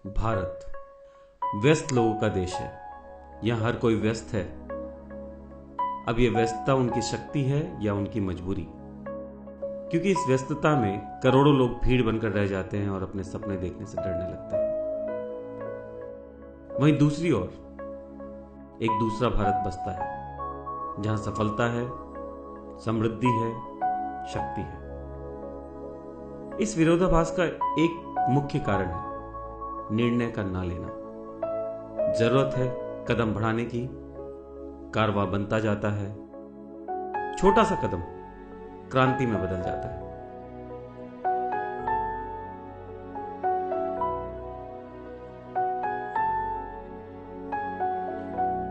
भारत व्यस्त लोगों का देश है। यहाँ हर कोई व्यस्त है। अब यह व्यस्तता उनकी शक्ति है या उनकी मजबूरी? क्योंकि इस व्यस्तता में करोड़ों लोग भीड़ बनकर रह जाते हैं और अपने सपने देखने से डरने लगते हैं। वहीं दूसरी ओर एक दूसरा भारत बसता है, जहां सफलता है, समृद्धि है, शक्ति है। इस विरोधाभास का एक मुख्य कारण है निर्णय का ना लेना। जरूरत है कदम बढ़ाने की, कारवां बनता जाता है। छोटा सा कदम क्रांति में बदल जाता है।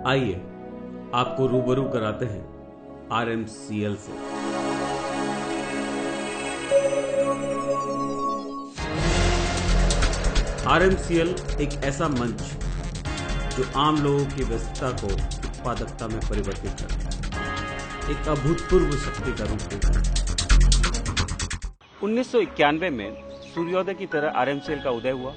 आइए आपको रूबरू कराते हैं RMCL से। RMCL एक ऐसा मंच जो आम लोगों की व्यस्तता को उत्पादकता में परिवर्तित करता है, एक अभूतपूर्व शक्ति का रूप देता है। 1991 में सूर्योदय की तरह RMCL का उदय हुआ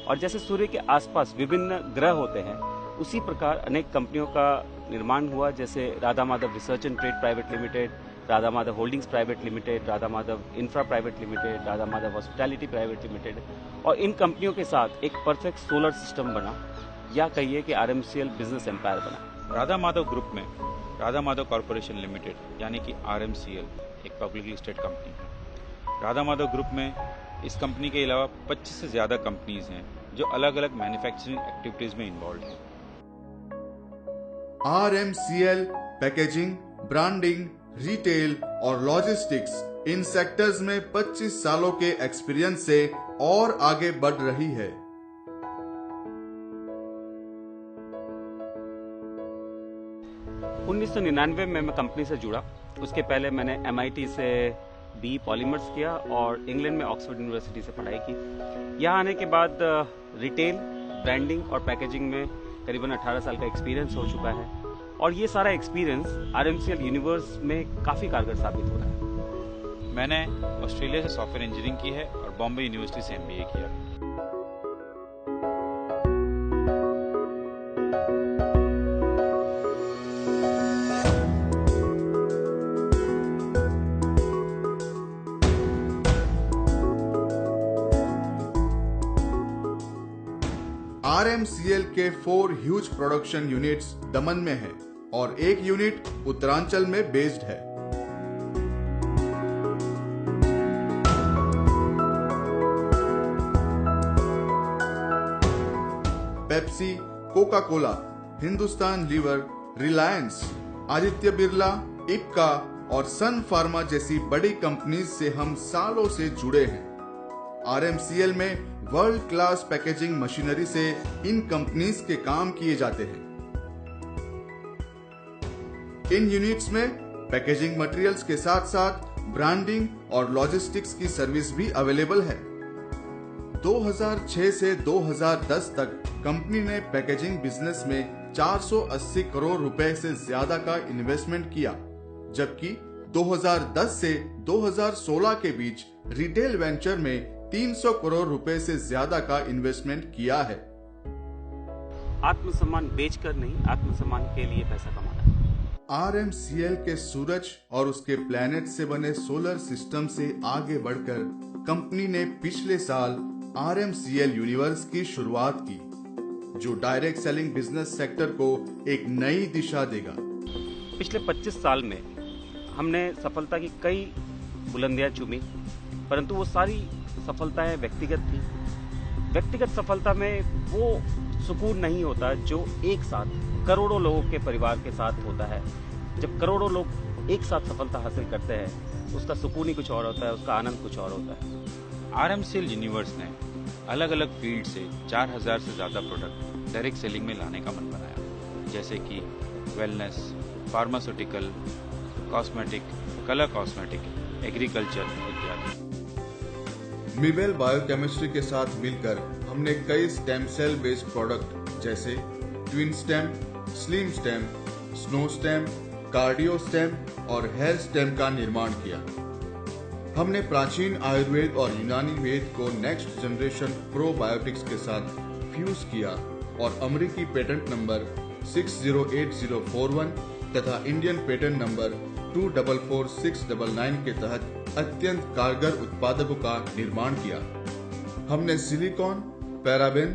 और जैसे सूर्य के आसपास विभिन्न ग्रह होते हैं, उसी प्रकार अनेक कंपनियों का निर्माण हुआ, जैसे Radha Madhav research and trade private limited, Radha Madhav holdings private limited, Radha Madhav infra private limited, Radha Madhav hospitality private limited. और इन कंपनियों के साथ एक परफेक्ट सोलर सिस्टम बना, या कहिए कि RMCL बिजनेस एम्पायर बना। राधा माधव ग्रुप में राधा माधव कॉरपोरेशन लिमिटेड यानी कि RMCL एक पब्लिकली लिस्टेड कंपनी है। राधा माधव ग्रुप में इस कंपनी के अलावा 25 से ज़्यादा कंपनीज हैं जो अलग अलग मैन्युफैक्चरिंग एक्टिविटीज़ में इन्वॉल्व हैं। RMCL पैकेजिंग, ब्रांडिंग, रिटेल और लॉजिस्टिक्स इन सेक्टर्स में 25 सालों के एक्सपीरियंस से और आगे बढ़ रही है। उन्नीस में मैं कंपनी से जुड़ा। उसके पहले मैंने MIT से BE पॉलीमर्स किया और इंग्लैंड में ऑक्सफोर्ड यूनिवर्सिटी से पढ़ाई की। यहाँ आने के बाद रिटेल, ब्रांडिंग और पैकेजिंग में करीबन 18 साल का एक्सपीरियंस हो चुका है और ये सारा एक्सपीरियंस RMCL यूनिवर्स में काफ़ी कारगर साबित हो रहा है। मैंने ऑस्ट्रेलिया से सॉफ्टवेयर इंजीनियरिंग की है और बॉम्बे यूनिवर्सिटी से MBA किया। RMCL के 4 ह्यूज प्रोडक्शन यूनिट्स दमन में है और एक यूनिट उत्तरांचल में बेस्ड है। Pepsi, Coca Cola, Hindustan Lever, Reliance, Aditya Birla, Ipca और सन फार्मा जैसी बड़ी कंपनीज से हम सालों से जुड़े हैं। RMCL में वर्ल्ड क्लास पैकेजिंग मशीनरी से इन कंपनीज के काम किए जाते हैं। इन यूनिट्स में पैकेजिंग मटेरियल्स के साथ साथ ब्रांडिंग और लॉजिस्टिक्स की सर्विस भी अवेलेबल है। 2006 से 2010 तक कंपनी ने पैकेजिंग बिजनेस में 480 करोड़ रुपए से ज्यादा का इन्वेस्टमेंट किया, जबकि 2010 से 2016 के बीच रिटेल वेंचर में 300 करोड़ रुपए से ज्यादा का इन्वेस्टमेंट किया है। आत्मसम्मान बेचकर नहीं, आत्मसम्मान के लिए पैसा कमाना है। RMCL के सूरज और उसके प्लैनेट से बने सोलर सिस्टम से आगे बढ़कर कंपनी ने पिछले साल RMCL यूनिवर्स की शुरुआत की, जो डायरेक्ट सेलिंग बिजनेस सेक्टर को एक नई दिशा देगा। पिछले 25 साल में हमने सफलता की कई बुलंदियां चूमी, परंतु वो सारी सफलताएं व्यक्तिगत थी। व्यक्तिगत सफलता में वो सुकून नहीं होता जो एक साथ करोड़ों लोगों के परिवार के साथ होता है। जब करोड़ों लोग एक साथ सफलता हासिल करते हैं, उसका सुकून ही कुछ और होता है, उसका आनंद कुछ और होता है। RMCL यूनिवर्स ने अलग अलग फील्ड से 4000 से ज़्यादा प्रोडक्ट डायरेक्ट सेलिंग में लाने का मन बनाया, जैसे कि wellness, pharmaceutical, cosmetic, colour cosmetic, agriculture इत्यादि। मिवेल बायोकेमिस्ट्री के साथ मिलकर हमने कई स्टेम सेल बेस्ड प्रोडक्ट जैसे twin stem, slim stem, snow stem, cardio stem और हेयर स्टेम का निर्माण किया। हमने प्राचीन आयुर्वेद और यूनानी वेद को नेक्स्ट जनरेशन प्रोबायोटिक्स के साथ डिफ्यूज किया और अमेरिकी पेटेंट नंबर 608041 तथा इंडियन पेटेंट नंबर 244699 के तहत अत्यंत कारगर उत्पादों का निर्माण किया। हमने सिलिकॉन, पैराबेन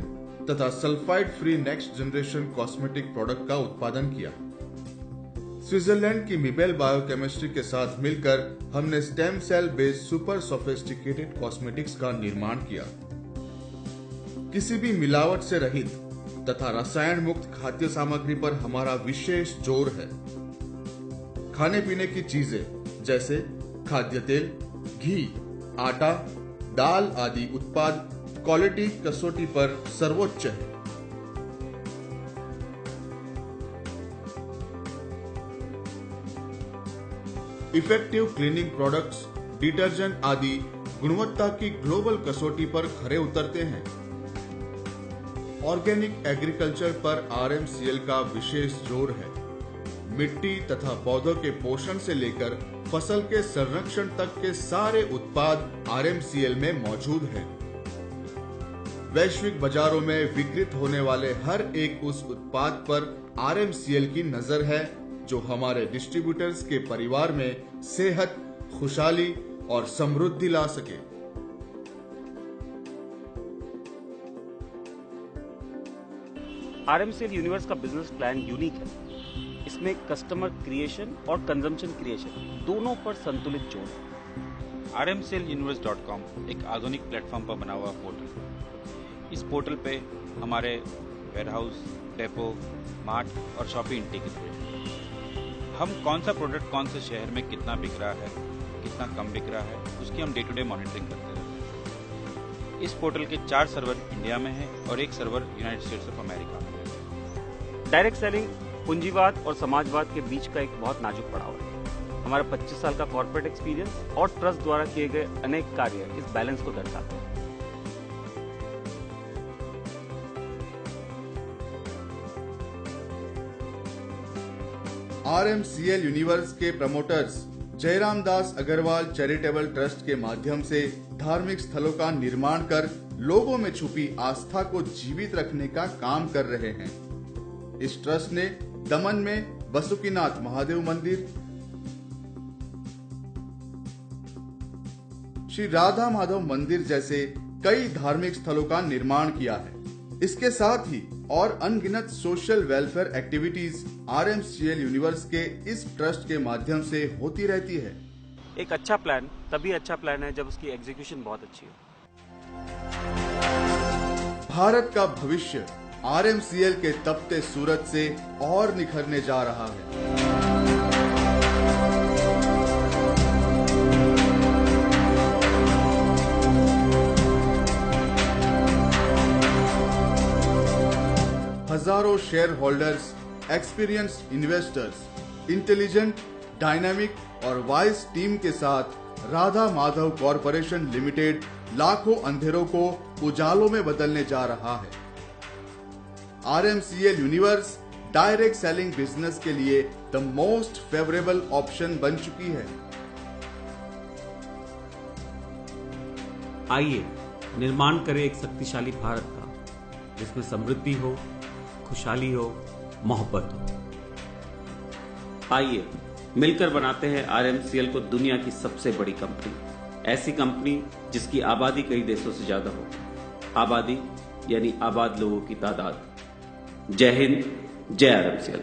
तथा sulphide free next generation cosmetic product का उत्पादन किया। स्विट्जरलैंड की मिबेल बायोकेमिस्ट्री के साथ मिलकर हमने stem cell based super sophisticated cosmetics का निर्माण किया। किसी भी मिलावट से रहित तथा रसायन मुक्त खाद्य सामग्री पर हमारा विशेष जोर है। खाने पीने की चीजें जैसे खाद्य तेल, घी, आटा, दाल आदि उत्पाद क्वालिटी कसौटी पर सर्वोच्च है। इफेक्टिव क्लीनिंग प्रोडक्ट्स, डिटर्जेंट आदि गुणवत्ता की ग्लोबल कसौटी पर खरे उतरते हैं। ऑर्गेनिक एग्रीकल्चर पर आरएमसीएल का विशेष जोर है। मिट्टी तथा पौधों के पोषण से लेकर फसल के संरक्षण तक के सारे उत्पाद आरएमसीएल में मौजूद हैं। वैश्विक बाजारों में विक्रय होने वाले हर एक उस उत्पाद पर आरएमसीएल की नजर है जो हमारे डिस्ट्रीब्यूटर्स के परिवार में सेहत, खुशहाली और समृद्धि ला सके। आरएमसीएल यूनिवर्स का बिजनेस प्लान यूनिक है। इसमें कस्टमर क्रिएशन और कंजम्पशन क्रिएशन दोनों पर संतुलित जोर है। rmcelluniverse.com एक आधुनिक प्लेटफॉर्म पर बना हुआ पोर्टल। इस पोर्टल पे हमारे वेयरहाउस, डेपो, मार्ट और शॉपिंग इंटीग्रेटेड है। हम कौन सा प्रोडक्ट कौन से शहर में कितना बिक रहा है, कितना कम बिक रहा है, उसकी हम डे टू डे मॉनिटरिंग करते रहते हैं। इस पोर्टल के 4 सर्वर इंडिया में हैं और 1 server United states of America में है। डायरेक्ट सेलिंग पूंजीवाद और समाजवाद के बीच का एक बहुत नाजुक पड़ाव है। हमारा 25 साल का कॉर्पोरेट एक्सपीरियंस और ट्रस्ट द्वारा किए गए अनेक कार्य इस बैलेंस को दर्शाते हैं। आरएमसीएल यूनिवर्स के प्रमोटर्स जयराम दास अग्रवाल चैरिटेबल ट्रस्ट के माध्यम से धार्मिक स्थलों का निर्माण कर लोगों में छुपी आस्था को जीवित रखने का काम कर रहे हैं। इस ट्रस्ट ने दमन में बसुकीनाथ महादेव मंदिर, श्री राधा माधव मंदिर जैसे कई धार्मिक स्थलों का निर्माण किया है। इसके साथ ही और अनगिनत सोशल वेलफेयर एक्टिविटीज आरएमसीएल यूनिवर्स के इस ट्रस्ट के माध्यम से होती रहती है। एक अच्छा प्लान तभी अच्छा प्लान है जब उसकी एग्जीक्यूशन बहुत अच्छी हो। भारत का भविष्य आरएमसीएल के तपते सूरज से और निखरने जा रहा है। हजारों share holders, experienced investors, intelligent, dynamic और वाइज टीम के साथ राधा माधव कॉरपोरेशन लिमिटेड लाखों अंधेरों को उजालों में बदलने जा रहा है। आरएमसीएल यूनिवर्स डायरेक्ट सेलिंग बिजनेस के लिए द मोस्ट फेवरेबल ऑप्शन बन चुकी है। आइए निर्माण करें एक शक्तिशाली भारत का, जिसमें समृद्धि हो, खुशहाली हो, मोहब्बत हो। आइए मिलकर बनाते हैं आरएमसीएल को दुनिया की सबसे बड़ी कंपनी, ऐसी कंपनी जिसकी आबादी कई देशों से ज्यादा हो। आबादी यानी आबाद लोगों की तादाद। जय हिंद, जय आरएमसीएल।